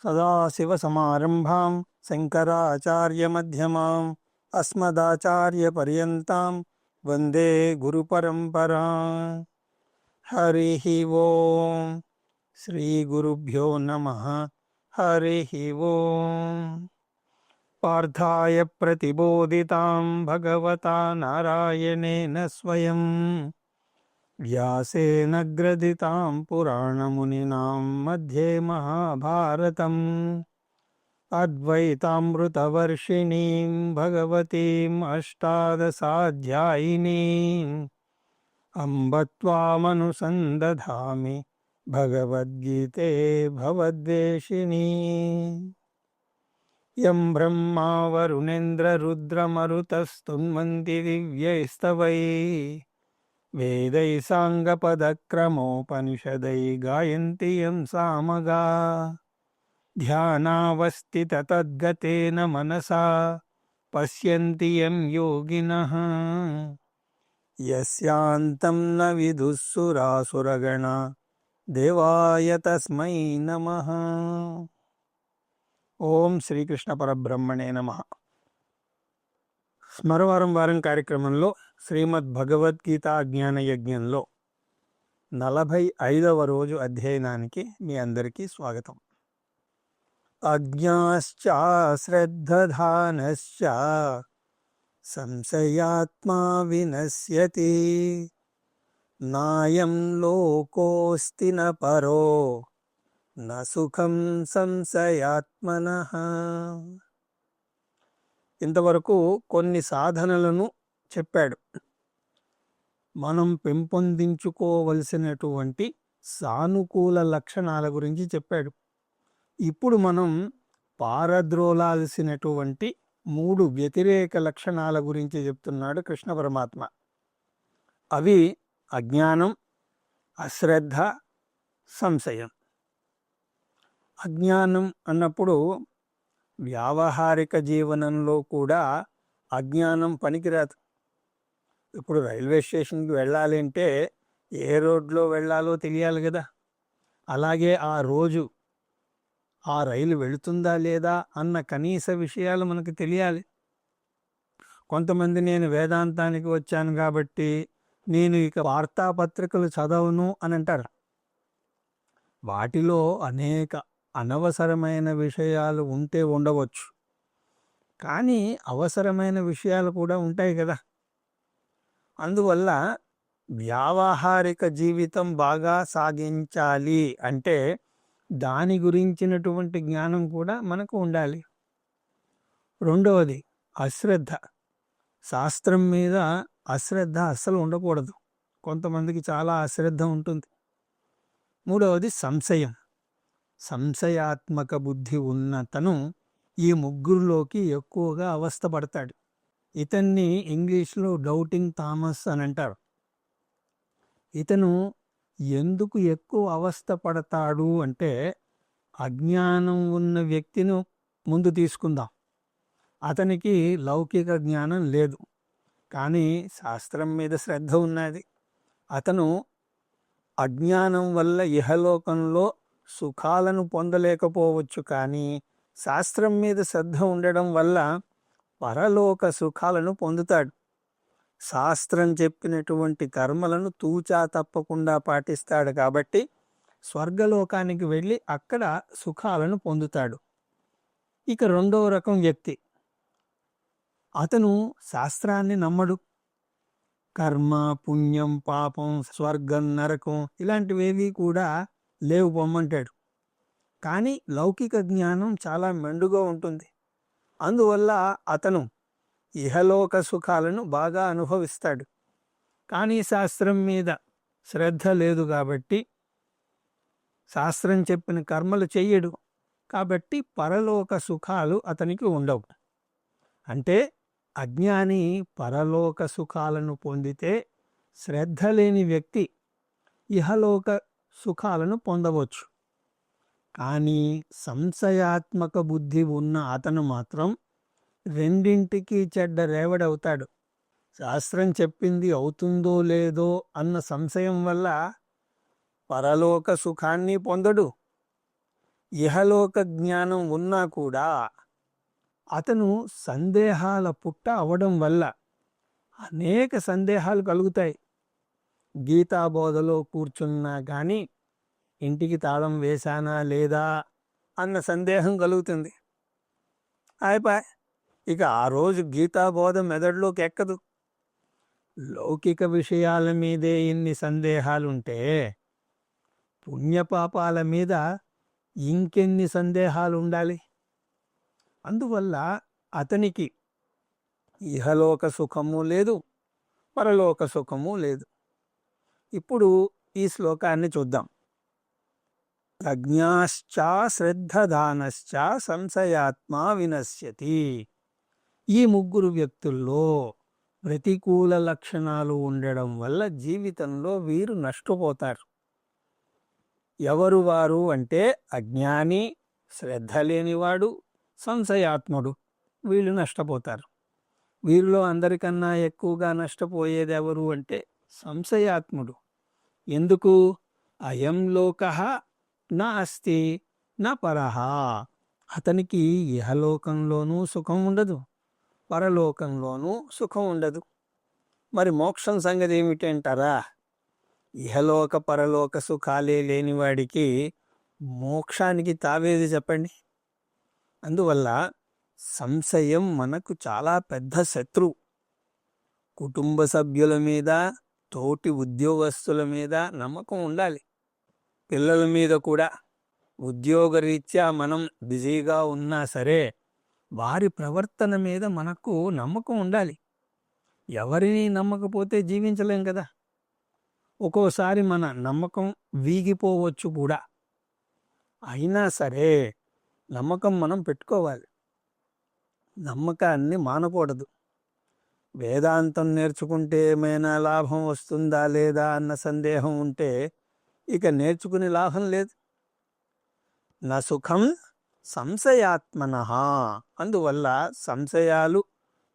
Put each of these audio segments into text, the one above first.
సదాశివసమారంభాం శంకరాచార్యమధ్యమాం అస్మదాచార్యపర్యంతాం వందే గురుపరంపరాం. హరి ఓం. శ్రీ గురుభ్యో నమః. హరి ఓం. పార్థాయ ప్రతిబోధితాం భగవతా నారాయణేన స్వయం వ్యాసేన గ్రథితాం పురాణమునినాం మధ్యే మహాభారతం. అద్వైతామృతవర్షిణీం భగవతీం అష్టాదశాధ్యాయినీం అంబ త్వామనుసందధామి భగవద్గీతే భవద్వేషిణీ. యం బ్రహ్మా వరుణేంద్ర రుద్రమరుతస్తున్వంతి దివ్యైస్తవైః వేదైః సాంగపదక్రమోపనిషదై గాయంతి యం సామగాః. ధ్యానావస్థితతద్గతేన మనసా పశ్యంతి యం యోగినః యస్యాంతం న విదుః సురాసురగణాః. దేవాయ తస్మై నమః. ఓం శ్రీకృష్ణ పరబ్రహ్మణే నమః. స్మరవారం వారం కార్యక్రమంలో శ్రీమద్ భగవద్గీత జ్ఞాన యజ్ఞంలో 45వ రోజు అధ్యయనానికి మీ అందరికీ స్వాగతం. అజ్ఞాశ్చ శ్రద్ధధానశ్చ సంశయాత్మా వినశ్యతి నాయం లోకోస్తి న పరో న సుఖం సంశయాత్మనః. ఇంతవరకు కొన్ని సాధనలను చెప్పాడు. మనం పెంపొందించుకోవలసినటువంటి సానుకూల లక్షణాల గురించి చెప్పాడు. ఇప్పుడు మనం పారద్రోలాల్సినటువంటి 3 వ్యతిరేక లక్షణాల గురించి చెప్తున్నాడు కృష్ణ పరమాత్మ. అవి అజ్ఞానం, అశ్రద్ధ, సంశయం. అజ్ఞానం అన్నప్పుడు వ్యావహారిక జీవనంలో కూడా అజ్ఞానం పనికిరాదు. ఇప్పుడు రైల్వే స్టేషన్కి వెళ్ళాలి అంటే ఏ రోడ్లో వెళ్ళాలో తెలియాలి కదా. అలాగే ఆ రోజు ఆ రైలు వెళుతుందా లేదా అన్న కనీస విషయాలు మనకు తెలియాలి. కొంతమంది నేను వేదాంతానికి వచ్చాను కాబట్టి నేను ఇక వార్తాపత్రికలు చదవను అని అంటారు. వాటిలో అనేక అనవసరమైన విషయాలు ఉంటే ఉండవచ్చు, కానీ అవసరమైన విషయాలు కూడా ఉంటాయి కదా. అందువల్ల వ్యావహారిక జీవితం బాగా సాగించాలి అంటే దాని గురించినటువంటి జ్ఞానం కూడా మనకు ఉండాలి. రెండవది అశ్రద్ధ. శాస్త్రం మీద అశ్రద్ధ అస్సలు ఉండకూడదు. కొంతమందికి చాలా అశ్రద్ధ ఉంటుంది. మూడవది సంశయం. సంశయాత్మక బుద్ధి ఉన్నతను ఈ ముగ్గురులోకి ఎక్కువగా అవస్థపడతాడు. ఇతన్ని ఇంగ్లీష్లో డౌటింగ్ థామస్ అని అంటారు. ఇతను ఎందుకు ఎక్కువ అవస్థ పడతాడు అంటే, అజ్ఞానం ఉన్న వ్యక్తిని ముందు తీసుకుందాం. అతనికి లౌకిక జ్ఞానం లేదు, కానీ శాస్త్రం మీద శ్రద్ధ ఉన్నది. అతను అజ్ఞానం వల్ల ఇహలోకంలో సుఖాలను పొందలేకపోవచ్చు, కానీ శాస్త్రం మీద శ్రద్ధ ఉండడం వల్ల పరలోక సుఖాలను పొందుతాడు. శాస్త్రం చెప్పినటువంటి కర్మలను తూచా తప్పకుండా పాటిస్తాడు కాబట్టి స్వర్గలోకానికి వెళ్ళి అక్కడ సుఖాలను పొందుతాడు. ఇక రెండవ రకం వ్యక్తి, అతను శాస్త్రాన్ని నమ్మడు. కర్మ, పుణ్యం, పాపం, స్వర్గం, నరకం ఇలాంటివేవి కూడా లేవు పొమ్మంటాడు. కానీ లౌకిక జ్ఞానం చాలా మెండుగా ఉంటుంది. అందువల్ల అతను ఇహలోక సుఖాలను బాగా అనుభవిస్తాడు. కానీ శాస్త్రం మీద శ్రద్ధ లేదు కాబట్టి శాస్త్రం చెప్పిన కర్మలు చెయ్యడు. కాబట్టి పరలోక సుఖాలు అతనికి ఉండవు. అంటే అజ్ఞాని పరలోక సుఖాలను పొందితే శ్రద్ధ లేని వ్యక్తి ఇహలోక సుఖాలను పొందవచ్చు. కానీ సంశయాత్మక బుద్ధి ఉన్న అతను మాత్రం రెండింటికి చెడ్డ రేవడవుతాడు. శాస్త్రం చెప్పింది అవుతుందో లేదో అన్న సంశయం వల్ల పరలోక సుఖాన్ని పొందడు, ఇహలోక జ్ఞానం ఉన్నా కూడా అతను సందేహాల పుట్ట అవడం వల్ల అనేక సందేహాలు కలుగుతాయి. గీతాబోధలో కూర్చున్నా కానీ ఇంటికి తాళం వేశానా లేదా అన్న సందేహం కలుగుతుంది. అయిపోయి ఇక ఆ రోజు గీతాబోధ మెదడులోకి ఎక్కదు. లౌకిక విషయాల మీదే ఇన్ని సందేహాలుంటే పుణ్యపాపాల మీద ఇంకెన్ని సందేహాలు ఉండాలి? అందువల్ల అతనికి ఇహలోక సుఖము లేదు, పరలోక సుఖము లేదు. ఇప్పుడు ఈ శ్లోకాన్ని చూద్దాం. ప్రజ్ఞాశ్చ శ్రద్ధదానశ్చ సంశయాత్మా వినశ్యతి. ఈ ముగ్గురు వ్యక్తుల్లో ప్రతికూల లక్షణాలు ఉండడం వల్ల జీవితంలో వీరు నష్టపోతారు. ఎవరు వారు అంటే అజ్ఞాని, శ్రద్ధ లేనివాడు, సంశయాత్ముడు. వీళ్ళు నష్టపోతారు. వీరిలో అందరికన్నా ఎక్కువగా నష్టపోయేది ఎవరు అంటే సంశయాత్ముడు. ఎందుకు? అయం లోకః న అస్తి న పరః. అతనికి ఇహలోకంలోనూ సుఖం ఉండదు, పరలోకంలోనూ సుఖం ఉండదు. మరి మోక్షం సంగతి ఏమిటంటారా? ఇహలోక పరలోక సుఖాలే లేనివాడికి మోక్షానికి తావేది చెప్పండి? అందువల్ల సంశయం మనకు చాలా పెద్ద శత్రువు. కుటుంబ సభ్యుల మీద, తోటి ఉద్యోగస్తుల మీద నమ్మకం ఉండాలి. పిల్లల మీద కూడా. ఉద్యోగరీత్యా మనం బిజీగా ఉన్నా సరే వారి ప్రవర్తన మీద మనకు నమ్మకం ఉండాలి. ఎవరిని నమ్మకపోతే జీవించలేం కదా. ఒక్కోసారి మన నమ్మకం వీగిపోవచ్చు కూడా. అయినా సరే నమ్మకం మనం పెట్టుకోవాలి. నమ్మకాన్ని మానకూడదు. వేదాంతం నేర్చుకుంటే ఏమైనా లాభం వస్తుందా లేదా అన్న సందేహం ఉంటే ఇక నేర్చుకునే లాభం లేదు. నా సుఖం సంశయాత్మనః. అందువల్ల సంశయాలు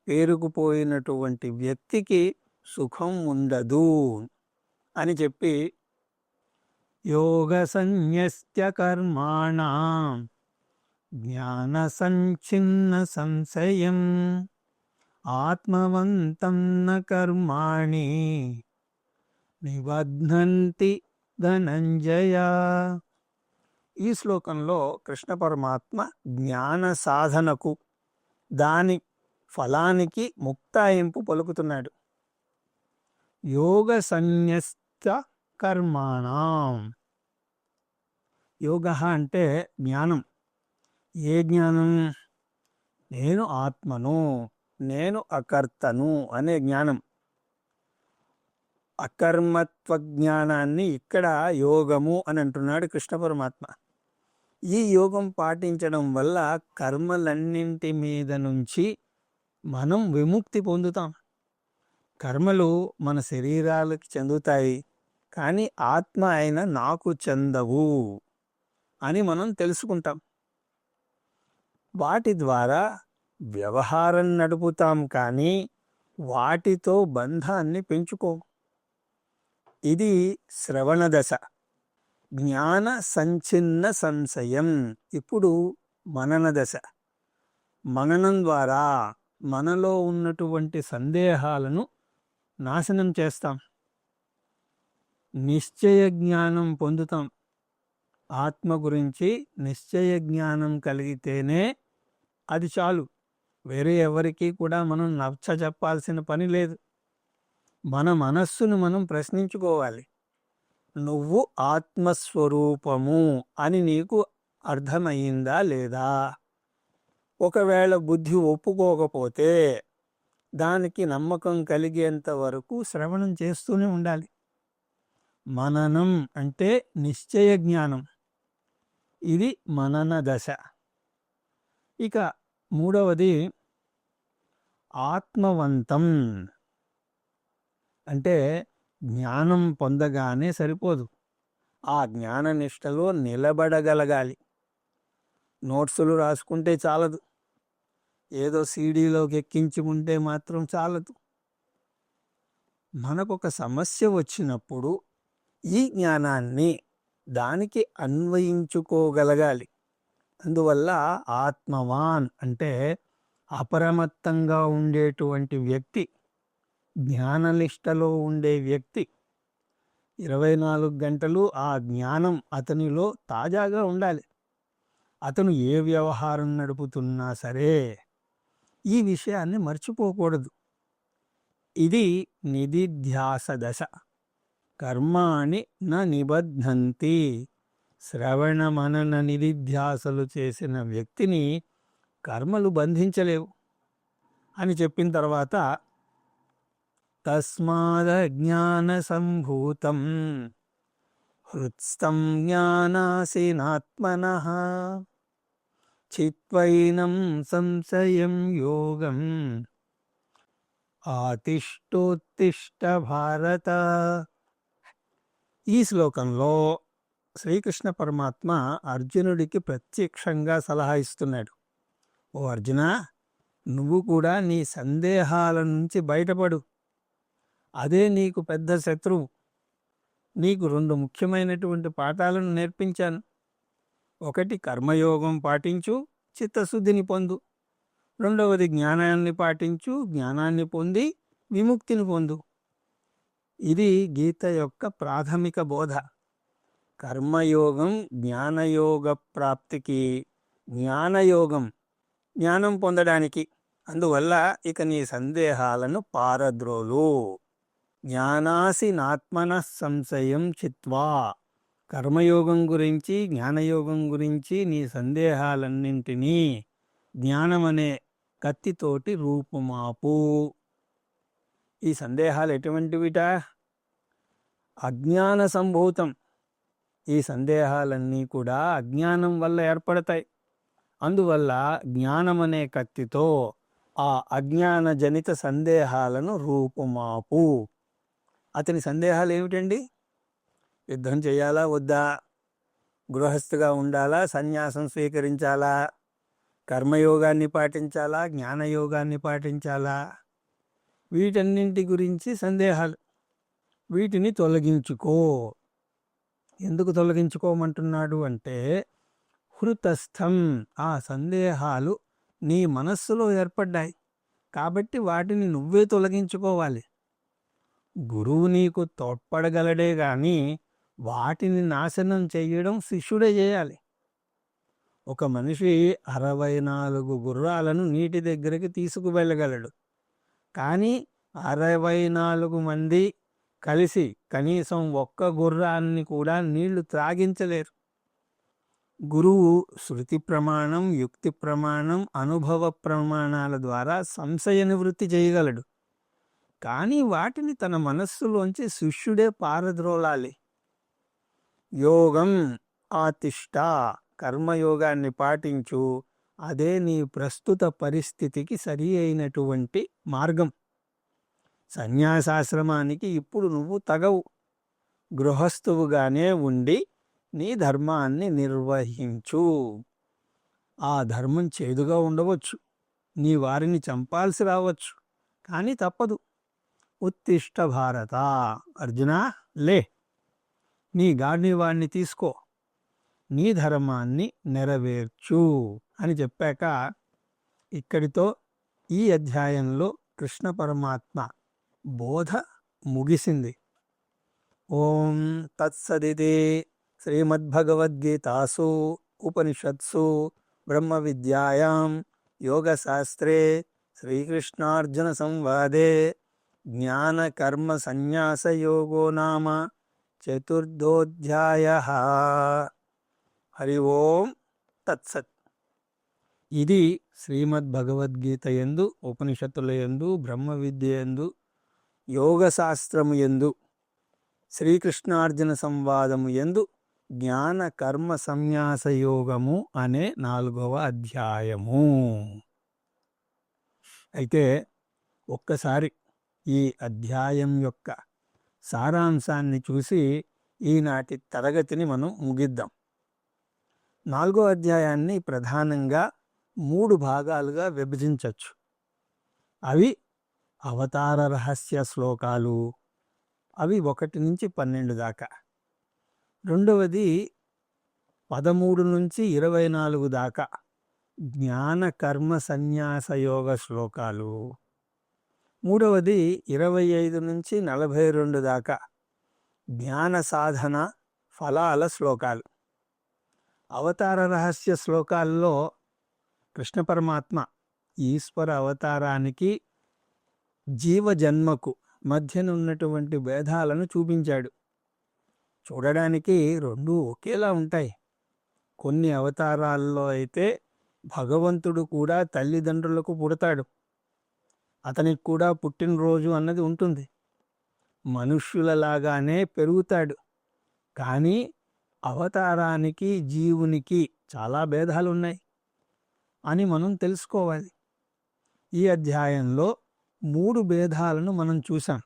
పేరుకుపోయినటువంటి వ్యక్తికి సుఖం ఉండదు అని చెప్పి యోగ సన్యస్త్య కర్మాణాం జ్ఞాన సంచిన్న సంశయం ఆత్మవంతం న కర్మాణి నిబధ్నంతి ధనంజయ. ఈ శ్లోకంలో కృష్ణ పరమాత్మ జ్ఞాన సాధనకు, దాని ఫలానికి ముక్తాయింపు పలుకుతున్నాడు. యోగ సన్యస్త కర్మాణం. యోగ అంటే జ్ఞానం. ఏ జ్ఞానం? నేను ఆత్మను, నేను అకర్తను అనే జ్ఞానం. అకర్మత్వ జ్ఞానాన్ని ఇక్కడ యోగము అని అంటున్నాడు కృష్ణ పరమాత్మ. ఈ యోగం పాటించడం వల్ల కర్మలన్నింటి మీద నుంచి మనం విముక్తి పొందుతాం. కర్మలు మన శరీరాలకు చెందుతాయి, కానీ ఆత్మ అయిన నాకు చెందవు అని మనం తెలుసుకుంటాం. వాటి ద్వారా వ్యవహారం నడుపుతాం, కానీ వాటితో బంధాన్ని పెంచుకో. ఇది శ్రవణ దశ. జ్ఞాన సంచిన్న సంశయం. ఇప్పుడు మనన దశ. మననం ద్వారా మనలో ఉన్నటువంటి సందేహాలను నాశనం చేస్తాం. నిశ్చయ జ్ఞానం పొందుతాం. ఆత్మ గురించి నిశ్చయ జ్ఞానం కలిగితేనే అది చాలు. వేరే ఎవరికి కూడా మనం నచ్చ చెప్పాల్సిన పని లేదు. మన మనస్సును మనం ప్రశ్నించుకోవాలి. నువ్వు ఆత్మస్వరూపము అని నీకు అర్థమయ్యిందా లేదా? ఒకవేళ బుద్ధి ఒప్పుకోకపోతే దానికి నమ్మకం కలిగేంత వరకు శ్రవణం చేస్తూనే ఉండాలి. మననం అంటే నిశ్చయ జ్ఞానం. ఇది మనన దశ. ఇక మూడవది ఆత్మవంతం. అంటే జ్ఞానం పొందగానే సరిపోదు, ఆ జ్ఞాన నిష్టలో నిలబడగలగాలి. నోట్సులు రాసుకుంటే చాలదు, ఏదో సీడీలోకి ఎక్కించి ఉంటే మాత్రం చాలదు. మనకొక సమస్య వచ్చినప్పుడు ఈ జ్ఞానాన్ని దానికి అన్వయించుకోగలగాలి. అందువల్ల ఆత్మవాన్ అంటే అప్రమత్తంగా ఉండేటువంటి వ్యక్తి, జ్ఞాననిష్టలో ఉండే వ్యక్తి 24 గంటలు ఆ జ్ఞానం అతనిలో తాజాగా ఉండాలి. అతను ఏ వ్యవహారం నడుపుతున్నా సరే ఈ విషయాన్ని మర్చిపోకూడదు. ఇది నిదిధ్యాస దశ. కర్మాణి న నిబధ్నంతి. శ్రవణ మనన నిదిధ్యాసలు చేసిన వ్యక్తిని కర్మలు బంధించలేవు అని చెప్పిన తర్వాత తస్మాదజ్ఞాన సంభూతం హృత్స్థం జ్ఞానాసినాత్మనః చిత్వైనం సంశయం యోగం ఆతిష్టోత్తిష్ట భారత. ఈ శ్లోకంలో శ్రీకృష్ణ పరమాత్మ అర్జునుడికి ప్రత్యక్షంగా సలహా ఇస్తున్నాడు. ఓ అర్జున, నువ్వు కూడా నీ సందేహాల నుంచి బయటపడు. అదే నీకు పెద్ద శత్రువు. నీకు 2 ముఖ్యమైనటువంటి పాఠాలను నేర్పించాను. ఒకటి కర్మయోగం పాటించు, చిత్తశుద్ధిని పొందు. రెండవది జ్ఞానాన్ని పాటించు, జ్ఞానాన్ని పొంది విముక్తిని పొందు. ఇది గీత యొక్క ప్రాథమిక బోధ. కర్మయోగం జ్ఞానయోగ ప్రాప్తికి, జ్ఞానయోగం జ్ఞానం పొందడానికి. అందువల్ల ఇక నీ సందేహాలను పారద్రోలు. జ్ఞానాసి నాత్మన సంశయం చిత్వా. కర్మయోగం గురించి, జ్ఞానయోగం గురించి నీ సందేహాలన్నింటినీ జ్ఞానమనే కత్తితోటి రూపుమాపు. ఈ సందేహాలు ఎటువంటివిట? అజ్ఞాన సంభూతం. ఈ సందేహాలన్నీ కూడా అజ్ఞానం వల్ల ఏర్పడతాయి. అందువల్ల జ్ఞానమనే కత్తితో ఆ అజ్ఞాన జనిత సందేహాలను రూపుమాపు. అతని సందేహాలు ఏమిటండి? యుద్ధం చేయాలా వద్దా? గృహస్థుగా ఉండాలా? సన్యాసం స్వీకరించాలా? కర్మయోగాన్ని పాటించాలా? జ్ఞానయోగాన్ని పాటించాలా? వీటన్నింటి గురించి సందేహాలు. వీటిని తొలగించుకో. ఎందుకు తొలగించుకోమంటున్నాడు అంటే, హృతస్థం, ఆ సందేహాలు నీ మనస్సులో ఏర్పడ్డాయి కాబట్టి వాటిని నువ్వే తొలగించుకోవాలి. గురువు నీకు తోడ్పడగలడే గాని వాటిని నాశనం చేయడం శిష్యుడే చేయాలి. ఒక మనిషి 64 గుర్రాలను నీటి దగ్గరికి తీసుకువెళ్ళగలడు. కానీ 64 మంది కలిసి కనీసం ఒక్క గుర్రాన్ని కూడా నీళ్లు త్రాగించలేరు. గురువు శృతి ప్రమాణం, యుక్తి ప్రమాణం, అనుభవ ప్రమాణాల ద్వారా సంశయ నివృత్తి చేయగలడు. కానీ వాటిని తన మనస్సులోంచి శిష్యుడే పారద్రోలాలి. యోగం ఆతిష్ట, కర్మయోగాన్ని పాటించు. అదే నీ ప్రస్తుత పరిస్థితికి సరి అయినటువంటి మార్గం. సన్యాసాశ్రమానికి ఇప్పుడు నువ్వు తగవు. గృహస్థువుగానే ఉండి నీ ధర్మాన్ని నిర్వహించు. ఆ ధర్మం చేదుగా ఉండవచ్చు, నీ వారిని చంపాల్సి రావచ్చు, కానీ తప్పదు. ఉత్తిష్ట భారత, అర్జున లే, నీ గాడివాణ్ణి తీసుకో, నీ ధర్మాన్ని నెరవేర్చు అని చెప్పాక ఇక్కడితో ఈ అధ్యాయంలో కృష్ణ పరమాత్మ బోధ ముగిసింది. ఓం తత్సదితి శ్రీమద్భగవద్గీతాసు ఉపనిషత్సు బ్రహ్మ విద్యాయాం యోగశాస్త్రే శ్రీకృష్ణార్జున సంవాదే జ్ఞాన కర్మ సన్యాస యోగో నామ చతుర్థోధ్యాయః. హరి ఓం తత్సత్. ఇది శ్రీమద్భగవద్గీత యందు, ఉపనిషత్తుల యందు, బ్రహ్మ విద్య యందు, యోగశాస్త్రము యందు, శ్రీకృష్ణార్జున సంవాదము యందు జ్ఞాన కర్మ సన్యాస యోగము అనే 4వ అధ్యాయము. అయితే ఒక్కసారి ఈ అధ్యాయం యొక్క సారాంశాన్ని చూసి ఈనాటి తరగతిని మనం ముగిద్దాం. 4వ అధ్యాయాన్ని ప్రధానంగా 3 భాగాలుగా విభజించవచ్చు. అవి అవతార రహస్య శ్లోకాలు, అవి 1 నుంచి 12 దాకా. రెండవది 13 నుంచి 24 దాకా జ్ఞాన కర్మ సన్యాస యోగ శ్లోకాలు. మూడవది 25 నుంచి 42 దాకా జ్ఞాన సాధన ఫలాల శ్లోకాలు. అవతార రహస్య శ్లోకాల్లో కృష్ణ పరమాత్మ ఈశ్వర అవతారానికి జీవ జన్మకు మధ్యనున్నటువంటి భేదాలను చూపించాడు. చూడడానికి రెండూ ఒకేలా ఉంటాయి. కొన్ని అవతారాల్లో అయితే భగవంతుడు కూడా తల్లిదండ్రులకు పుడతాడు, అతనికి కూడా పుట్టినరోజు అన్నది ఉంటుంది, మనుష్యులలాగానే పెరుగుతాడు. కానీ అవతారానికి జీవునికి చాలా భేదాలున్నాయి అని మనం తెలుసుకోవాలి. ఈ అధ్యాయంలో 3 భేదాలను మనం చూసాం.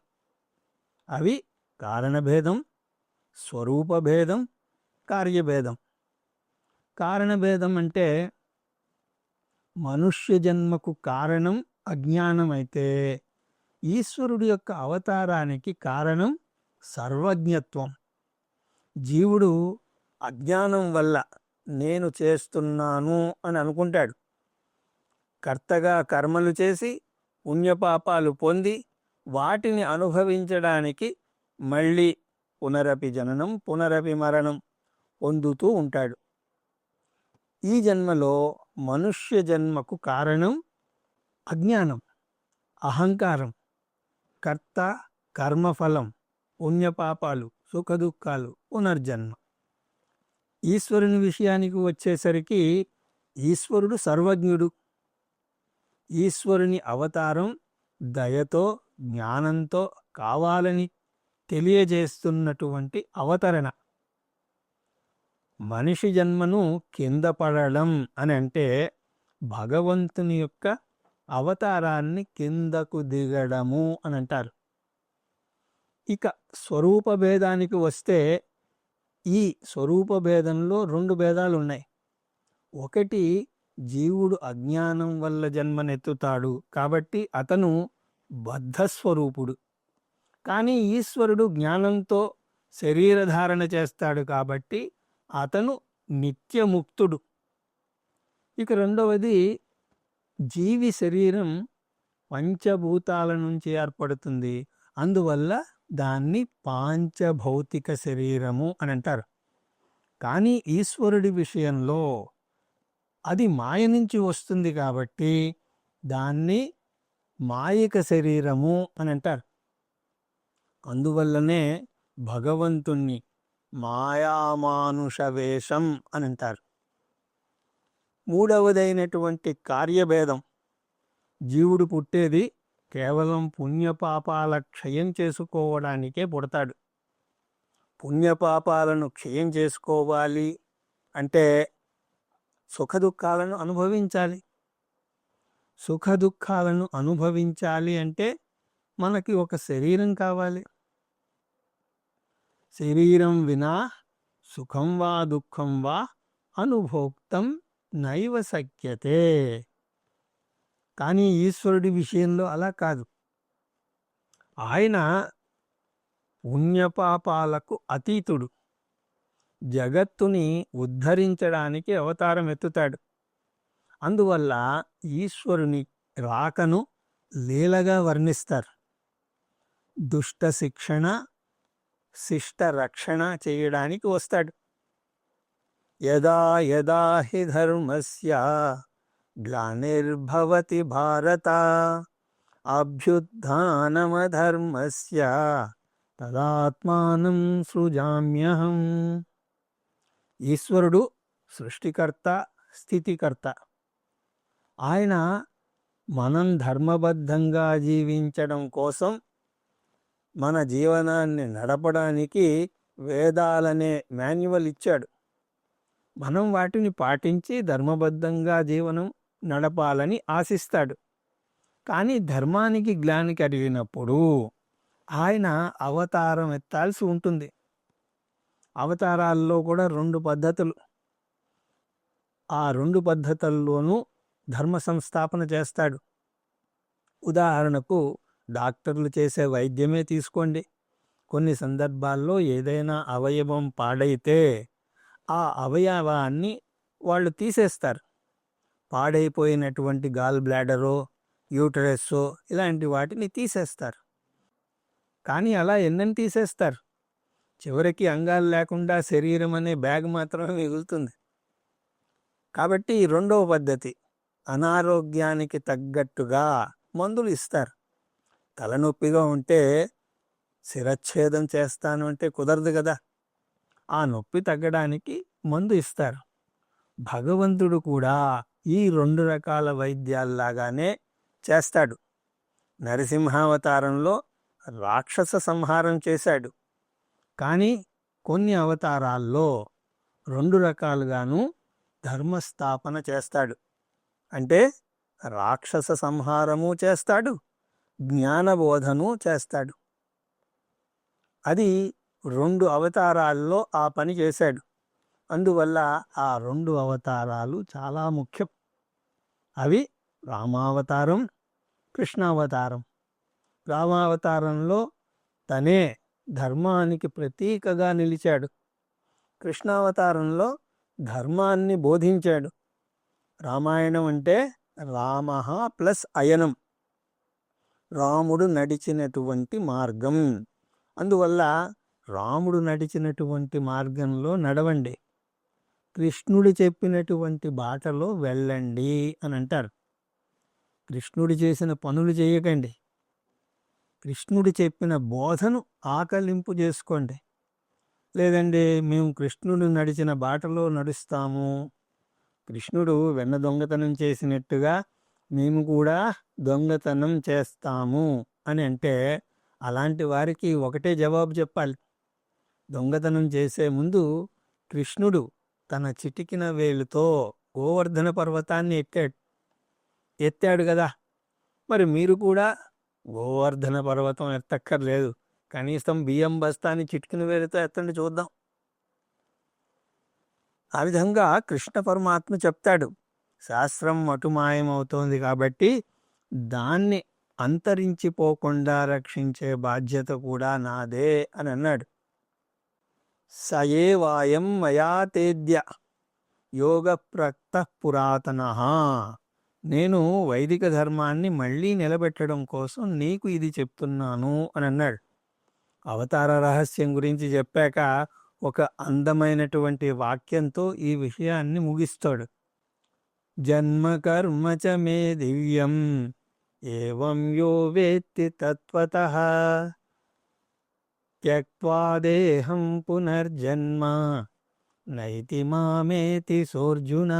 అవి కారణభేదం, స్వరూపభేదం, కార్యభేదం. కారణభేదం అంటే మనుష్య జన్మకు కారణం అజ్ఞానం అయితే ఈశ్వరుడి యొక్క అవతారానికి కారణం సర్వజ్ఞత్వం. జీవుడు అజ్ఞానం వల్ల నేను చేస్తున్నాను అని అనుకుంటాడు. కర్తగా కర్మలు చేసి పుణ్యపాపాలు పొంది వాటిని అనుభవించడానికి మళ్ళీ పునరపి జననం పునరపి మరణం పొందుతూ ఉంటాడు. ఈ జన్మలో మనుష్య జన్మకు కారణం అజ్ఞానం, అహంకారం, కర్త, కర్మఫలం, పుణ్యపాపాలు, సుఖదుఖాలు, పునర్జన్మ. ఈశ్వరుని విషయానికి వచ్చేసరికి ఈశ్వరుడు సర్వజ్ఞుడు. ఈశ్వరుని అవతారం దయతో జ్ఞానంతో కావాలని తెలియజేస్తున్నటువంటి అవతరణ. మనిషి జన్మను కింద పడడం అని అంటే భగవంతుని యొక్క అవతారాన్ని కిందకు దిగడము అని అంటారు. ఇక స్వరూప భేదానికి వస్తే ఈ స్వరూప భేదంలో 2 భేదాలు ఉన్నాయి. ఒకటి, జీవుడు అజ్ఞానం వల్ల జన్మనెత్తుతాడు కాబట్టి అతను బద్ధస్వరూపుడు. కానీ ఈశ్వరుడు జ్ఞానంతో శరీరధారణ చేస్తాడు కాబట్టి అతను నిత్యముక్తుడు. ఇక రెండవది, జీవి శరీరం పంచభూతాల నుంచి ఏర్పడుతుంది, అందువల్ల దాన్ని పాంచభౌతిక శరీరము అని అంటారు. కానీ ఈశ్వరుడి విషయంలో అది మాయ నుంచి వస్తుంది కాబట్టి దాన్ని మాయిక శరీరము అని అంటారు. అందువల్లనే భగవంతుణ్ణి మాయామానుష వేషం అని అంటారు. మూడవదైనటువంటి కార్యభేదం, జీవుడు పుట్టేది కేవలం పుణ్యపాపాల క్షయం చేసుకోవడానికే పుడతాడు. పుణ్యపాపాలను క్షయం చేసుకోవాలి అంటే సుఖదుఖాలను అనుభవించాలి. సుఖదుఖాలను అనుభవించాలి అంటే మనకి ఒక శరీరం కావాలి. శరీరం వినా సుఖం వా దుఃఖం వా అనుభోక్తం నైవ శక్యతే. కానీ ఈశ్వరుడి విషయంలో అలా కాదు. ఆయన పుణ్యపాపాలకు అతీతుడు. జగత్తుని ఉద్ధరించడానికి అవతారం ఎత్తుతాడు. అందువల్ల ఈశ్వరుని రాకను లీలగా వర్ణిస్తారు. దుష్ట శిక్షణ, శిష్ట రక్షణ చేయడానికి వస్తాడు. యదా యదా హి ధర్మస్య గ్లానిర్భవతి భారత అభ్యుత్థానమధర్మస్య తదాత్మానం సృజామ్యహం. ఈశ్వరుడు సృష్టికర్త, స్థితికర్త. ఆయన మనం ధర్మబద్ధంగా జీవించడం కోసం మన జీవనాన్ని నడపడానికి వేదాలనే మాన్యువల్ ఇచ్చాడు. మనం వాటిని పాటించి ధర్మబద్ధంగా జీవనం నడపాలని ఆశిస్తాడు. కానీ ధర్మానికి గ్లాని కలిగినప్పుడు ఆయన అవతారం ఎత్తాల్సి ఉంటుంది. అవతారాల్లో కూడా 2 పద్ధతులు. ఆ 2 పద్ధతుల్లోనూ ధర్మ సంస్థాపన చేస్తాడు. ఉదాహరణకు డాక్టర్లు చేసే వైద్యమే తీసుకోండి. కొన్ని సందర్భాల్లో ఏదైనా అవయవం పాడైతే ఆ అవయవాన్ని వాళ్ళు తీసేస్తారు. పాడైపోయినటువంటి గాల్ బ్లాడరో, యూటరస్సో ఇలాంటి వాటిని తీసేస్తారు. కానీ అలా ఎన్నని తీసేస్తారు? చివరికి అంగాలు లేకుండా శరీరం అనే బ్యాగ్ మాత్రమే మిగులుతుంది. కాబట్టి రెండవ పద్ధతి, అనారోగ్యానికి తగ్గట్టుగా మందులు ఇస్తారు. తలనొప్పిగా ఉంటే శిరచ్ఛేదం చేస్తాను అంటే కుదరదు కదా. ఆ నొప్పి తగ్గడానికి మందు ఇస్తారు. భగవంతుడు కూడా ఈ 2 రకాల వైద్యాల్లాగానే చేస్తాడు. నరసింహావతారంలో రాక్షస సంహారం చేశాడు. కానీ కొన్ని అవతారాల్లో 2 రకాలుగాను ధర్మస్థాపన చేస్తాడు. అంటే రాక్షస సంహారము చేస్తాడు, జ్ఞానబోధను చేస్తాడు. అది 2 అవతారాల్లో ఆ పని చేశాడు. అందువల్ల ఆ 2 అవతారాలు చాలా ముఖ్యం. అవి రామావతారం, కృష్ణావతారం. రామావతారంలో తనే ధర్మానికి ప్రతీకగా నిలిచాడు. కృష్ణావతారంలో ధర్మాన్ని బోధించాడు. రామాయణం అంటే రామః ప్లస్ అయనం, రాముడు నడిచినటువంటి మార్గం. అందువల్ల రాముడు నడిచినటువంటి మార్గంలో నడవండి, కృష్ణుడు చెప్పినటువంటి బాటలో వెళ్ళండి అని అంటారు. కృష్ణుడు చేసిన పనులు చేయకండి, కృష్ణుడు చెప్పిన బోధను ఆకలింపు చేసుకోండి. లేదండి మేము కృష్ణుడు నడిచిన బాటలో నడుస్తాము, కృష్ణుడు వెన్న దొంగతనం చేసినట్టుగా మేము కూడా దొంగతనం చేస్తాము అని అంటే అలాంటి వారికి ఒకటే జవాబు చెప్పాలి. దొంగతనం చేసే ముందు కృష్ణుడు తన చిటికిన వేలుతో గోవర్ధన పర్వతాన్ని ఎత్తాడు కదా. మరి మీరు కూడా గోవర్ధన పర్వతం ఎత్తక్కర్లేదు, కనీసం బియ్యం బస్తాని చిటికిన వేలుతో ఎత్తండి చూద్దాం. ఆ విధంగా కృష్ణ పరమాత్మ చెప్తాడు. శాస్త్రం మటుమాయమవుతోంది కాబట్టి దాన్ని అంతరించిపోకుండా రక్షించే బాధ్యత కూడా నాదే అని అన్నాడు. సయేవాయం మయా తేద్య యోగ ప్రక్త పురాతన. నేను వైదిక ధర్మాన్ని మళ్ళీ నిలబెట్టడం కోసం నీకు ఇది చెప్తున్నాను అని అన్నాడు. అవతార రహస్యం గురించి చెప్పాక ఒక అందమైనటువంటి వాక్యంతో ఈ విషయాన్ని ముగిస్తాడు. జన్మ కర్మ చ మే దివ్యం ఏవం యో వేత్తి తత్వతః త్యక్త్వా దేహం పునర్జన్మ నైతి మామేతి సోర్జున.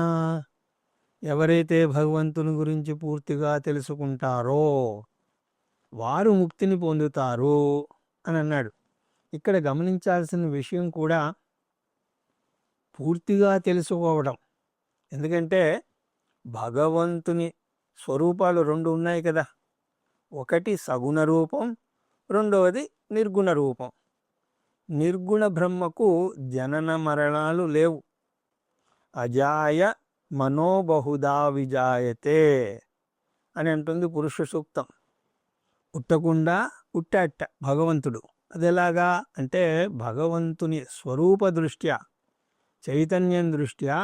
ఎవరైతే భగవంతుని గురించి పూర్తిగా తెలుసుకుంటారో వారు ముక్తిని పొందుతారు అని అన్నాడు. ఇక్కడ గమనించాల్సిన విషయం కూడా పూర్తిగా తెలుసుకోవడం. ఎందుకంటే భగవంతుని స్వరూపాలు 2 ఉన్నాయి కదా. ఒకటి సగుణ రూపం, రెండవది నిర్గుణ రూపం. నిర్గుణ బ్రహ్మకు జనన మరణాలు లేవు. అజాయ మనోబహుదా విజాయతే అని అంటుంది పురుష సూక్తం. పుట్టకుండా పుట్టాట భగవంతుడు. అదెలాగా అంటే భగవంతుని స్వరూప దృష్ట్యా, చైతన్యం దృష్ట్యా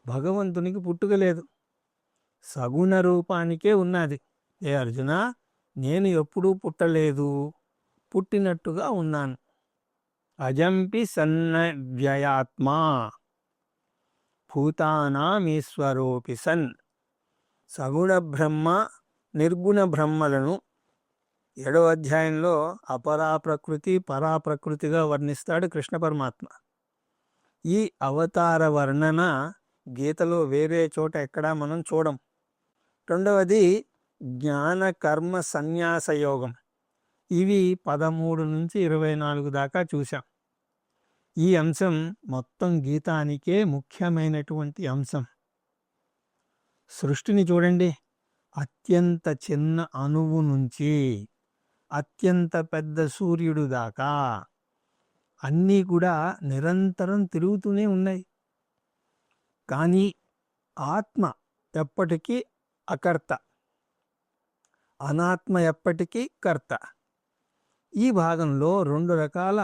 భగవంతునికి పుట్టుక లేదు, సగుణ రూపానికే ఉన్నది. ఏ అర్జున, నేను ఎప్పుడూ పుట్టలేదు, పుట్టినట్టుగా ఉన్నాను. అజంపి సన్నవ్యయాత్మా భూతానామీశ్వరోపి సన్. సగుణ బ్రహ్మ, నిర్గుణ బ్రహ్మలను 7వ అధ్యాయంలో అపరాప్రకృతి, పరాప్రకృతిగా వర్ణిస్తాడు కృష్ణ పరమాత్మ. ఈ అవతార వర్ణన గీతలో వేరే చోట ఎక్కడా మనం చూడం. రెండవది జ్ఞాన కర్మ సన్యాస యోగం. ఇవి 13 నుంచి 24 దాకా చూసాం. ఈ అంశం మొత్తం గీతానికే ముఖ్యమైనటువంటి అంశం. సృష్టిని చూడండి, అత్యంత చిన్న అణువు నుంచి అత్యంత పెద్ద సూర్యుడు దాకా అన్నీ కూడా నిరంతరం తిరుగుతూనే ఉన్నాయి. కానీ ఆత్మ ఎప్పటికీ అకర్త, అనాత్మ ఎప్పటికీ కర్త. ఈ భాగంలో 2 రకాల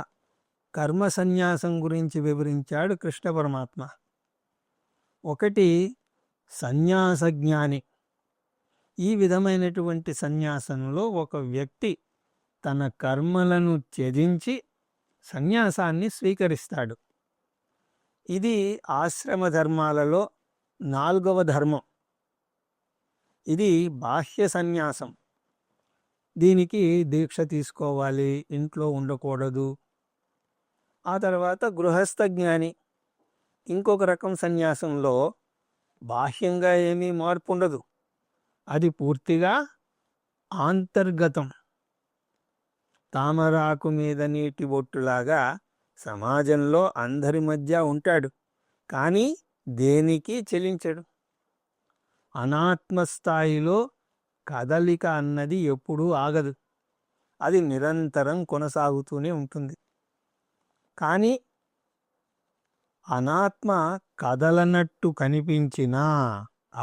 కర్మ సన్యాసం గురించి వివరించాడు కృష్ణ పరమాత్మ. ఒకటి సన్యాస జ్ఞాని. ఈ విధమైనటువంటి సన్యాసంలో ఒక వ్యక్తి తన కర్మలను త్యజించి సన్యాసాన్ని స్వీకరిస్తాడు. ఇది ఆశ్రమ ధర్మాలలో 4వ ధర్మం. ఇది బాహ్య సన్యాసం. దీనికి దీక్ష తీసుకోవాలి, ఇంట్లో ఉండకూడదు. ఆ తర్వాత గృహస్థ జ్ఞాని. ఇంకొక రకం సన్యాసంలో బాహ్యంగా ఏమీ మార్పు ఉండదు, అది పూర్తిగా ఆంతర్గతం. తామరాకు మీద నీటి బొట్టులాగా సమాజంలో అందరి మధ్య ఉంటాడు, కానీ దేనికి చెలించడు. అనాత్మస్థాయిలో కదలిక అన్నది ఎప్పుడూ ఆగదు, అది నిరంతరం కొనసాగుతూనే ఉంటుంది. కానీ అనాత్మ కదలనట్టు కనిపించినా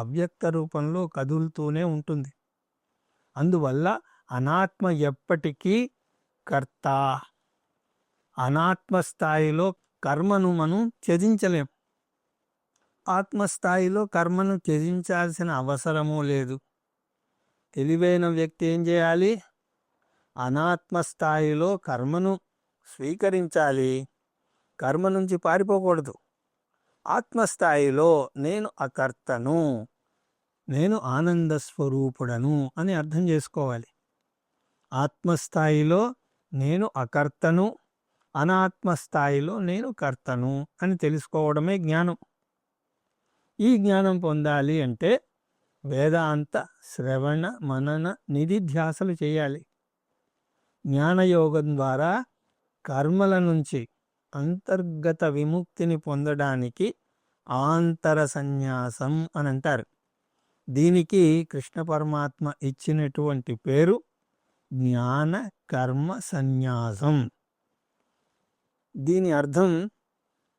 అవ్యక్త రూపంలో కదులుతూనే ఉంటుంది. అందువల్ల అనాత్మ ఎప్పటికీ కర్త. అనాత్మస్థాయిలో కర్మను మనం త్యజించలేం, ఆత్మస్థాయిలో కర్మను త్యజించాల్సిన అవసరమూ లేదు. తెలివైన వ్యక్తి ఏం చేయాలి? అనాత్మస్థాయిలో కర్మను స్వీకరించాలి, కర్మ నుంచి పారిపోకూడదు. ఆత్మస్థాయిలో నేను అకర్తను, నేను ఆనంద స్వరూపుడను అని అర్థం చేసుకోవాలి. ఆత్మస్థాయిలో నేను అకర్తను, అనాత్మస్థాయిలో నేను కర్తను అని తెలుసుకోవడమే జ్ఞానం. ఈ జ్ఞానం పొందాలి అంటే వేదాంత శ్రవణ మనన నిధిధ్యాసలు చేయాలి. జ్ఞానయోగం ద్వారా కర్మల నుంచి అంతర్గత విముక్తిని పొందడానికి ఆంతర సన్యాసం అని అంటారు. దీనికి కృష్ణ పరమాత్మ ఇచ్చినటువంటి పేరు జ్ఞాన కర్మ సన్యాసం. దీని అర్థం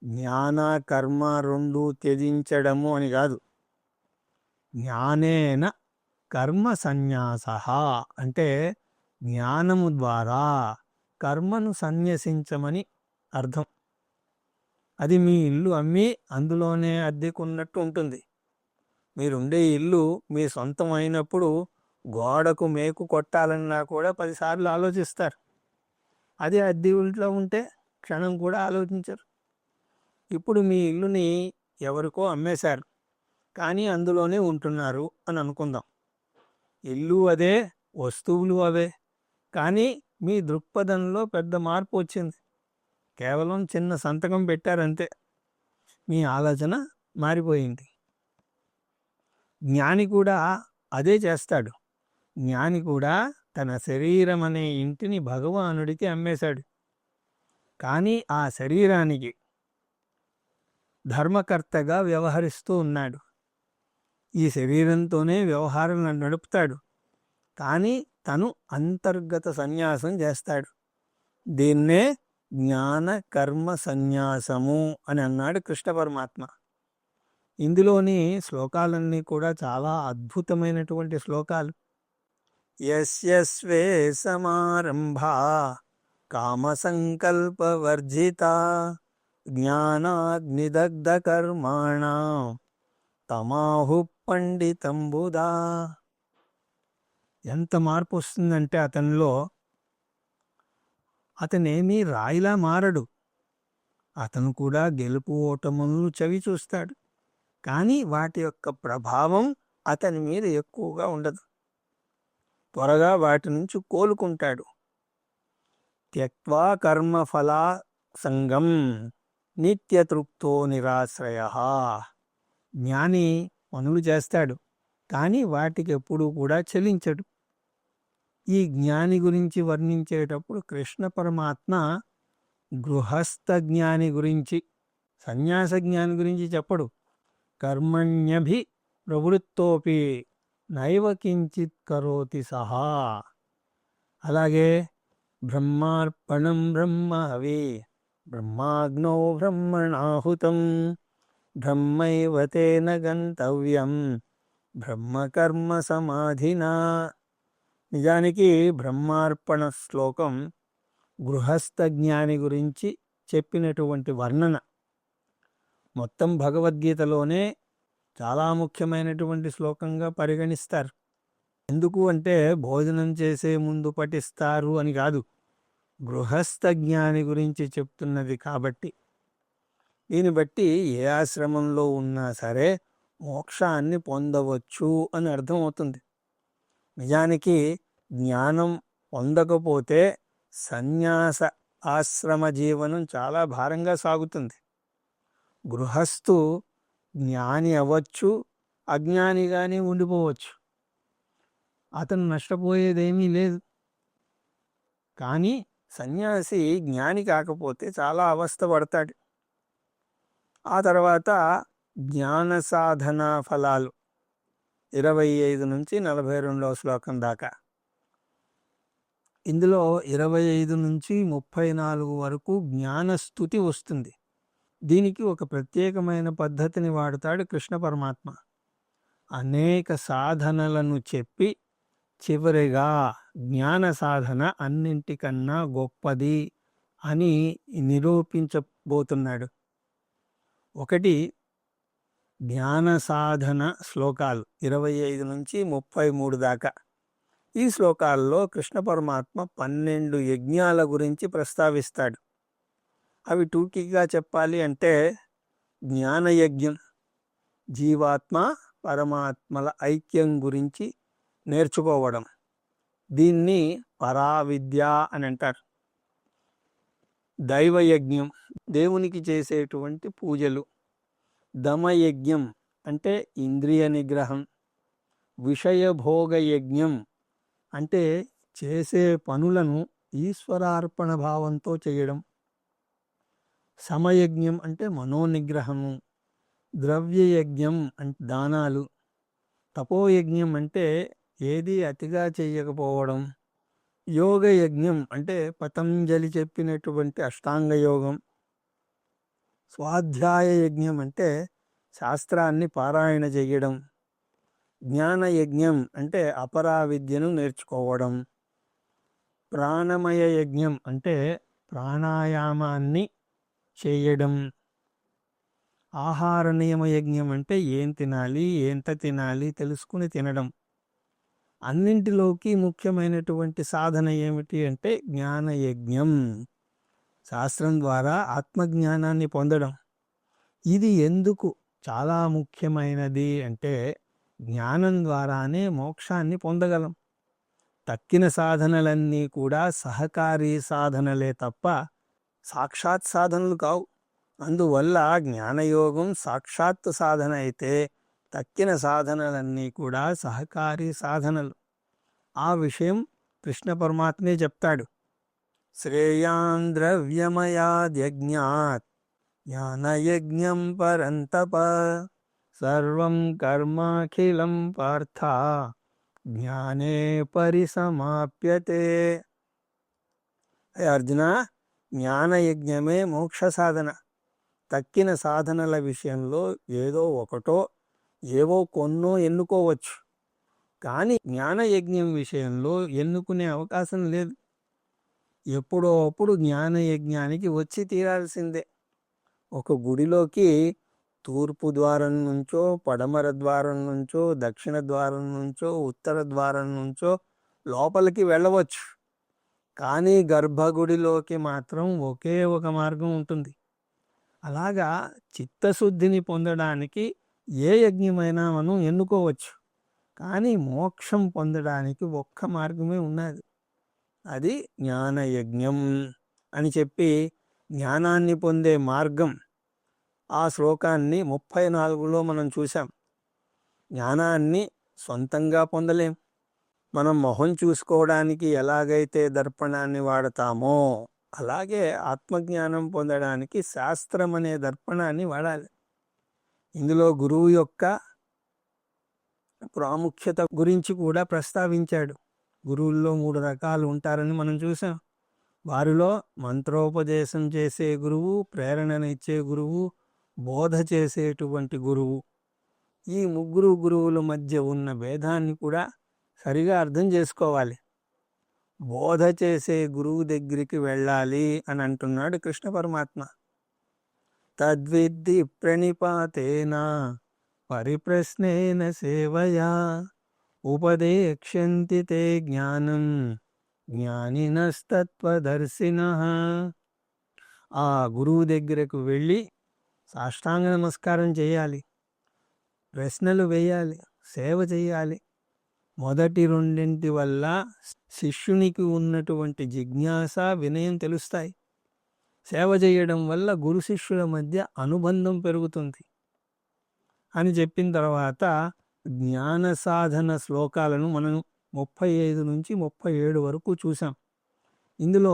జ్ఞాన కర్మ రెండు త్యజించడము అని కాదు. జ్ఞానేన కర్మ సన్యాస అంటే జ్ఞానము ద్వారా కర్మను సన్యసించమని అర్థం. అది మీ ఇల్లు అమ్మి అందులోనే అద్దెకున్నట్టు ఉంటుంది. మీరుండే ఇల్లు మీ సొంతం అయినప్పుడు గోడకు మేకు కొట్టాలన్నా కూడా 10 సార్లు ఆలోచిస్తారు. అదే అద్దె ఇంట్లో ఉంటే క్షణం కూడా ఆలోచించరు. ఇప్పుడు మీ ఇల్లుని ఎవరికో అమ్మేశారు, కానీ అందులోనే ఉంటున్నారు అని అనుకుందాం. ఇల్లు అదే, వస్తువులు అవే, కానీ మీ దృక్పథంలో పెద్ద మార్పు వచ్చింది. కేవలం చిన్న సంతకం పెట్టారంతే, మీ ఆలోచన మారిపోయింది. జ్ఞాని కూడా అదే చేస్తాడు. జ్ఞాని కూడా తన శరీరం అనే ఇంటిని భగవానుడికి అమ్మేశాడు, కానీ ఆ శరీరానికి ధర్మకర్తగా వ్యవహరిస్తూ ఉన్నాడు. ఈ శరీరంతోనే వ్యవహారం నడుపుతాడు, కానీ తను అంతర్గత సన్యాసం చేస్తాడు. దీన్నే జ్ఞాన కర్మ సన్యాసము అని అన్నాడు కృష్ణ పరమాత్మ. ఇందులోని శ్లోకాలన్నీ కూడా చాలా అద్భుతమైనటువంటి శ్లోకాలు. యస్యస్వే సమారంభా కామ సంకల్పవర్జిత జ్ఞానాగ్నిదగ్ధ కర్మాణం తమాహు పండితం బుధా. ఎంత మార్పు వస్తుందంటే అతనిలో, అతనేమీ రాయిలా మారడు. అతను కూడా గెలుపు ఓటములను చవి చూస్తాడు, కానీ వాటి యొక్క ప్రభావం అతని మీద ఎక్కువగా ఉండదు. త్వరగా వాటి నుంచి కోలుకుంటాడు. త్యక్వా కర్మఫలా సంగం నిత్యతృప్తో నిరాశ్రయ. జ్ఞాని పనులు చేస్తాడు, కానీ వాటికి ఎప్పుడూ కూడా చెలించడు. ఈ జ్ఞాని గురించి వర్ణించేటప్పుడు కృష్ణ పరమాత్మ గృహస్థ జ్ఞాని గురించి, సన్యాస జ్ఞాని గురించి చెప్పడు. కర్మణ్యభి ప్రవృత్తోపి నైవ కించిత్ కరోతి సహా. అలాగే బ్రహ్మార్పణం బ్రహ్మహవి బ్రహ్మాగ్నో బ్రహ్మణాహుతం బ్రహ్మైవ తేన గంతవ్యం బ్రహ్మకర్మ సమాధినా. నిజానికి బ్రహ్మార్పణ శ్లోకం గృహస్థ జ్ఞాని గురించి చెప్పినటువంటి వర్ణన. మొత్తం భగవద్గీతలోనే చాలా ముఖ్యమైనటువంటి శ్లోకంగా పరిగణిస్తారు. ఎందుకు అంటే భోజనం చేసే ముందు పఠిస్తారు అని కాదు, గృహస్థ జ్ఞాని గురించి చెప్తున్నది కాబట్టి. దీన్ని బట్టి ఏ ఆశ్రమంలో ఉన్నా సరే మోక్షాన్ని పొందవచ్చు అని అర్థమవుతుంది. నిజానికి జ్ఞానం పొందకపోతే సన్యాస ఆశ్రమ జీవనం చాలా భారంగా సాగుతుంది. గృహస్థు జ్ఞాని అవ్వచ్చు, అజ్ఞానిగానే ఉండిపోవచ్చు, అతను నష్టపోయేదేమీ లేదు. కానీ సన్యాసి జ్ఞాని కాకపోతే చాలా అవస్థ పడతాడు. ఆ తర్వాత జ్ఞాన సాధన ఫలాలు 25 నుంచి 42వ శ్లోకం దాకా. ఇందులో 25 నుంచి 34 వరకు జ్ఞానస్థుతి వస్తుంది. దీనికి ఒక ప్రత్యేకమైన పద్ధతిని వాడతాడు కృష్ణ పరమాత్మ. అనేక సాధనలను చెప్పి చివరిగా జ్ఞాన సాధన అన్నింటికన్నా గొప్పది అని నిరూపించబోతున్నాడు. ఒకటి జ్ఞాన సాధన శ్లోకాలు 25 నుంచి 33 దాకా. ఈ శ్లోకాల్లో కృష్ణ పరమాత్మ 12 యజ్ఞాల గురించి ప్రస్తావిస్తాడు. అవి టూకీగా చెప్పాలి అంటే జ్ఞానయజ్ఞం, జీవాత్మ పరమాత్మల ఐక్యం గురించి నేర్చుకోవడం, దీన్ని పరావిద్య అని అంటారు. దైవయజ్ఞం, దేవునికి చేసేటువంటి పూజలు. దమయజ్ఞం అంటే ఇంద్రియ నిగ్రహం. విషయభోగ యజ్ఞం అంటే చేసే పనులను ఈశ్వరార్పణ భావంతో చేయడం. సమయజ్ఞం అంటే మనోనిగ్రహము. ద్రవ్యయజ్ఞం అంటే దానాలు. తపోయజ్ఞం అంటే ఏది అతిగా చేయకపోవడం. యోగయజ్ఞం అంటే పతంజలి చెప్పినటువంటి అష్టాంగ యోగం. స్వాధ్యాయ యజ్ఞం అంటే శాస్త్రాన్ని పారాయణ చేయడం. జ్ఞానయజ్ఞం అంటే అపరావిద్యను నేర్చుకోవడం. ప్రాణమయ యజ్ఞం అంటే ప్రాణాయామాన్ని చేయడం. ఆహార నియమ యజ్ఞం అంటే ఏం తినాలి, ఎంత తినాలి తెలుసుకుని తినడం. అన్నింటిలోకి ముఖ్యమైనటువంటి సాధన ఏమిటి అంటే జ్ఞానయజ్ఞం, శాస్త్రం ద్వారా ఆత్మజ్ఞానాన్ని పొందడం. ఇది ఎందుకు చాలా ముఖ్యమైనది అంటే జ్ఞానం ద్వారానే మోక్షాన్ని పొందగలం. తక్కిన సాధనలన్నీ కూడా సహకారీ సాధనలే తప్ప సాక్షాత్ సాధనలు కావు. అందువల్ల జ్ఞానయోగం సాక్షాత్ సాధన అయితే తక్కిన సాధనలన్నీ కూడా సహకారీ సాధనలు. ఆ విషయం కృష్ణ పరమాత్మే చెప్తాడు. శ్రేయాన్ ద్రవ్యమయాద్యజ్ఞాత్ జ్ఞానయజ్ఞం పరంతప సర్వం కర్మాఖిలం పార్థ జ్ఞానే పరిసమాప్యతే. అర్జున, జ్ఞానయజ్ఞమే మోక్ష సాధన. తక్కిన సాధనల విషయంలో ఏదో ఒకటో ఏవో కొన్నో ఎన్నుకోవచ్చు, కానీ జ్ఞానయజ్ఞం విషయంలో ఎన్నుకునే అవకాశం లేదు. ఎప్పుడో అప్పుడు జ్ఞానయజ్ఞానికి వచ్చి తీరాల్సిందే. ఒక గుడిలోకి తూర్పు ద్వారం నుంచో, పడమర ద్వారం నుంచో, దక్షిణ ద్వారం నుంచో, ఉత్తర ద్వారం నుంచో లోపలికి వెళ్ళవచ్చు. కానీ గర్భగుడిలోకి మాత్రం ఒకే ఒక మార్గం ఉంటుంది. అలాగా చిత్తశుద్ధిని పొందడానికి ఏ యజ్ఞమైనా మనం ఎన్నుకోవచ్చు, కానీ మోక్షం పొందడానికి ఒక్క మార్గమే ఉన్నది, అది జ్ఞానయజ్ఞం అని చెప్పి జ్ఞానాన్ని పొందే మార్గం ఆ శ్లోకాన్ని 34లో మనం చూసాం. జ్ఞానాన్ని సొంతంగా పొందలేం. మనం మొహం చూసుకోవడానికి ఎలాగైతే దర్పణాన్ని వాడతామో అలాగే ఆత్మజ్ఞానం పొందడానికి శాస్త్రం అనే దర్పణాన్ని వాడాలి. ఇందులో గురువు యొక్క ప్రాముఖ్యత గురించి కూడా ప్రస్తావించాడు. గురువుల్లో 3 రకాలు ఉంటారని మనం చూసాం. వారిలో మంత్రోపదేశం చేసే గురువు, ప్రేరణనిచ్చే గురువు, బోధ చేసేటువంటి గురువు. ఈ ముగ్గురు గురువుల మధ్య ఉన్న భేదాన్ని కూడా సరిగా అర్థం చేసుకోవాలి. బోధ చేసే గురువు దగ్గరికి వెళ్ళాలి అని అంటున్నాడు కృష్ణ పరమాత్మ. తద్విద్ధి ప్రణిపాతేన పరిప్రశ్నేన సేవయా ఉపదేక్ష్యంతి తే జ్ఞానం జ్ఞానినస్తత్వదర్శినః. ఆ గురువు దగ్గరకు వెళ్ళి సాష్టాంగ నమస్కారం చేయాలి, ప్రశ్నలు వేయాలి, సేవ చేయాలి. మొదటి రెండింటి వల్ల శిష్యునికి ఉన్నటువంటి జిజ్ఞాస, వినయం తెలుస్తాయి. సేవ చేయడం వల్ల గురు శిష్యుల మధ్య అనుబంధం పెరుగుతుంది అని చెప్పిన తర్వాత జ్ఞాన సాధన శ్లోకాలను మనం 35 నుంచి 37 వరకు చూసాం. ఇందులో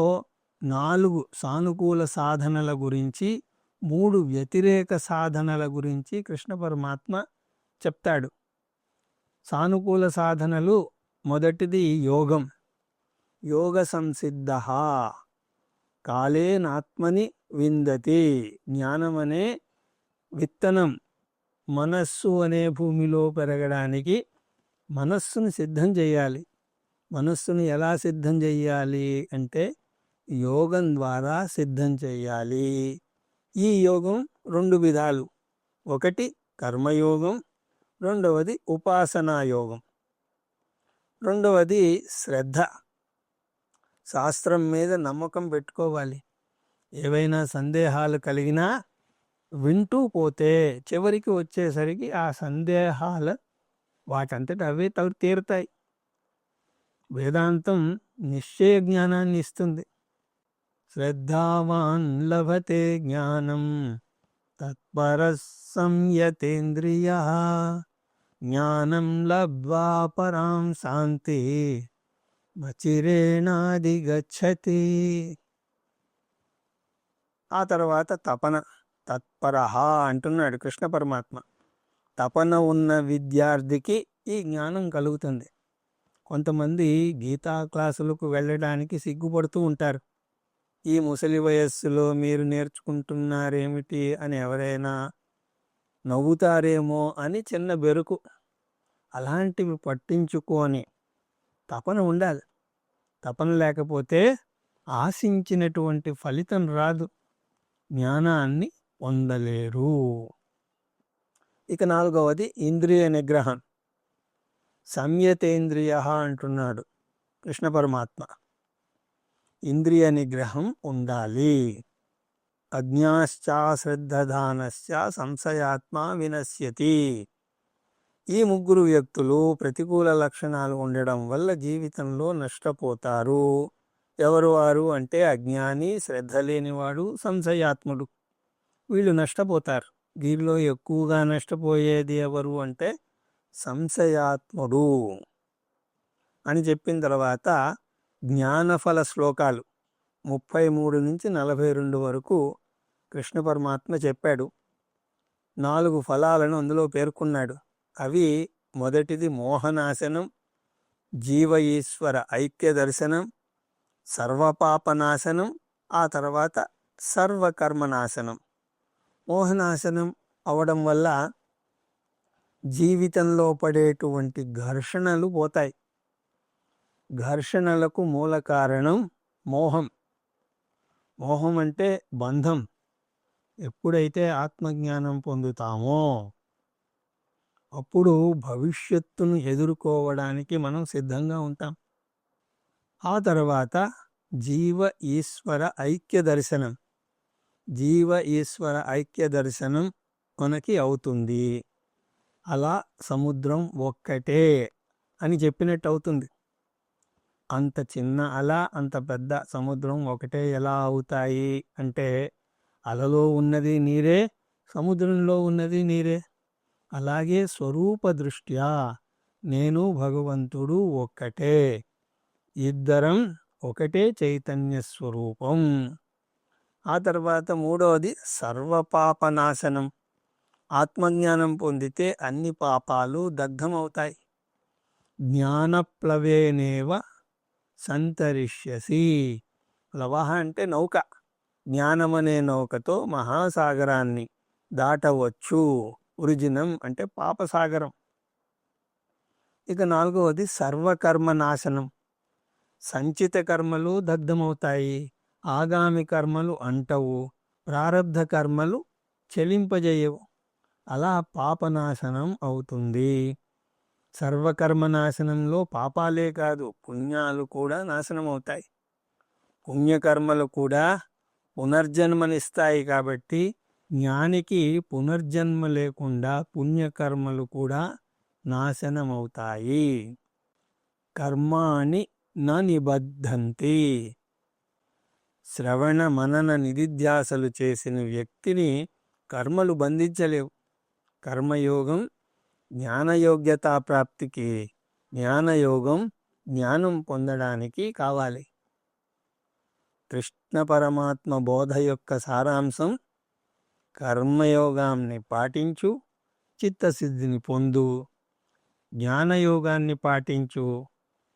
4 సానుకూల సాధనల గురించి, 3 వ్యతిరేక సాధనల గురించి కృష్ణ పరమాత్మ చెప్తాడు. సానుకూల సాధనలు, మొదటిది యోగం. యోగ సంసిద్ధ కాలేనాత్మని విందతి. జ్ఞానం అనే విత్తనం మనస్సు అనే భూమిలో పెరగడానికి మనస్సును సిద్ధం చేయాలి. మనస్సును ఎలా సిద్ధం చేయాలి అంటే యోగం ద్వారా సిద్ధం చేయాలి. ఈ యోగం 2 విధాలు. ఒకటి కర్మయోగం, రెండవది ఉపాసనా యోగం. రెండవది శ్రద్ధ. శాస్త్రం మీద నమ్మకం పెట్టుకోవాలి. ఏవైనా సందేహాలు కలిగినా వింటూ పోతే చివరికి వచ్చేసరికి ఆ సందేహాలు వాటంతట అవే తీరుతాయి. వేదాంతం నిశ్చయ జ్ఞానాన్ని ఇస్తుంది. శ్రద్ధావాన్ లభతే జ్ఞానం తత్పర సంయతేంద్రియ జ్ఞానం లబ్ధ్వా పరాం శాంతి మచిరేణాధిగచ్చతి. ఆ తర్వాత తపన. తత్పరః అంటున్నాడు కృష్ణ పరమాత్మ. తపన ఉన్న విద్యార్థికి ఈ జ్ఞానం కలుగుతుంది. కొంతమంది గీతా క్లాసులకు వెళ్ళడానికి సిగ్గుపడుతూ ఉంటారు. ఈ ముసలి వయస్సులో మీరు నేర్చుకుంటున్నారేమిటి అని ఎవరైనా నవ్వుతారేమో అని చిన్న బెరుకు. అలాంటివి పట్టించుకొని తపన ఉండాలి. తపన లేకపోతే ఆశించినటువంటి ఫలితం రాదు, జ్ఞానాన్ని పొందలేరు. ఇక 4వది ఇంద్రియ నిగ్రహం. సంయతేంద్రియ అంటున్నాడు కృష్ణ పరమాత్మ. ఇంద్రియ నిగ్రహం ఉండాలి. అజ్ఞాశ్చాశ్రద్ధదానశ్చ సంశయాత్మా వినశ్యతి. ఈ 3 వ్యక్తులు ప్రతికూల లక్షణాలు ఉండడం వల్ల జీవితంలో నష్టపోతారు. ఎవరు వారు అంటే అజ్ఞాని, శ్రద్ధ లేనివాడు, సంశయాత్ముడు. వీళ్ళు నష్టపోతారు. వీరిలో ఎక్కువగా నష్టపోయేది ఎవరు అంటే సంశయాత్ముడు అని చెప్పిన తర్వాత జ్ఞానఫల శ్లోకాలు 33 నుంచి 42 వరకు కృష్ణ పరమాత్మ చెప్పాడు. 4 ఫలాలను అందులో పేర్కొన్నాడు. అవి మొదటిది మోహనాశనం, జీవ ఈశ్వర ఐక్య దర్శనం, సర్వపాపనాశనం, ఆ తర్వాత సర్వకర్మనాశనం. మోహనాశనం అవడం వల్ల జీవితంలో పడేటువంటి ఘర్షణలు పోతాయి. ఘర్షణలకు మూల కారణం మోహం. మోహం అంటే బంధం. ఎప్పుడైతే ఆత్మజ్ఞానం పొందుతామో అప్పుడు భవిష్యత్తును ఎదుర్కోవడానికి మనం సిద్ధంగా ఉంటాం. ఆ తర్వాత జీవ ఈశ్వర ఐక్య దర్శనం. జీవ ఈశ్వర ఐక్య దర్శనం మనకి అవుతుంది. అలా సముద్రం ఒక్కటే అని చెప్పినట్టు అవుతుంది. అంత చిన్న అల, అంత పెద్ద సముద్రం ఒకటే ఎలా అవుతాయి అంటే అలలో ఉన్నది నీరే, సముద్రంలో ఉన్నది నీరే. అలాగే స్వరూప దృష్ట్యా నేను భగవంతుడు ఒక్కటే, ఇద్దరం ఒకటే చైతన్య స్వరూపం. ఆ తర్వాత 3వది సర్వపాపనాశనం. ఆత్మజ్ఞానం పొందితే అన్ని పాపాలు దగ్ధమవుతాయి. జ్ఞానప్లవేనేవ సంతరిష్యసి. ప్లవహ అంటే నౌక. జ్ఞానమనే నౌకతో మహాసాగరాన్ని దాటవచ్చు. వృజినం అంటే పాపసాగరం. ఇక 4వది సర్వకర్మ నాశనం. సంచిత కర్మలు దగ్ధమవుతాయి, ఆగామి కర్మలు అంటవు, ప్రారబ్ధ కర్మలు చెలింపజేయవు. అలా పాపనాశనం అవుతుంది. సర్వకర్మనాశనంలో పాపాలే కాదు, పుణ్యాలు కూడా నాశనం అవుతాయి. పుణ్యకర్మలు కూడా పునర్జన్మనిస్తాయి. కాబట్టి జ్ఞానికి పునర్జన్మ లేకుండా పుణ్యకర్మలు కూడా నాశనమవుతాయి. కర్మాణి న నిబద్ధంతి. శ్రవణ మనన నిధిధ్యాసలు చేసిన వ్యక్తిని కర్మలు బంధించలేవు. కర్మయోగం జ్ఞానయోగ్యతా ప్రాప్తికి, జ్ఞానయోగం జ్ఞానం పొందడానికి కావాలి. కృష్ణ పరమాత్మ బోధ యొక్క సారాంశం: కర్మయోగాన్ని పాటించు, చిత్తసిద్ధిని పొందు. జ్ఞానయోగాన్ని పాటించు,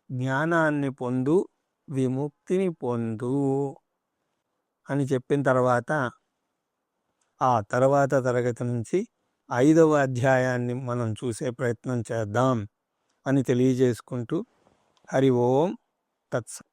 జ్ఞానాన్ని పొందు, విముక్తిని పొందు అని చెప్పిన తర్వాత ఆ తర్వాత తరగతి నుంచి 5వ అధ్యాయాన్ని మనం చూసే ప్రయత్నం చేద్దాం అని తెలియజేసుకుంటూ హరి ఓం తత్సత్.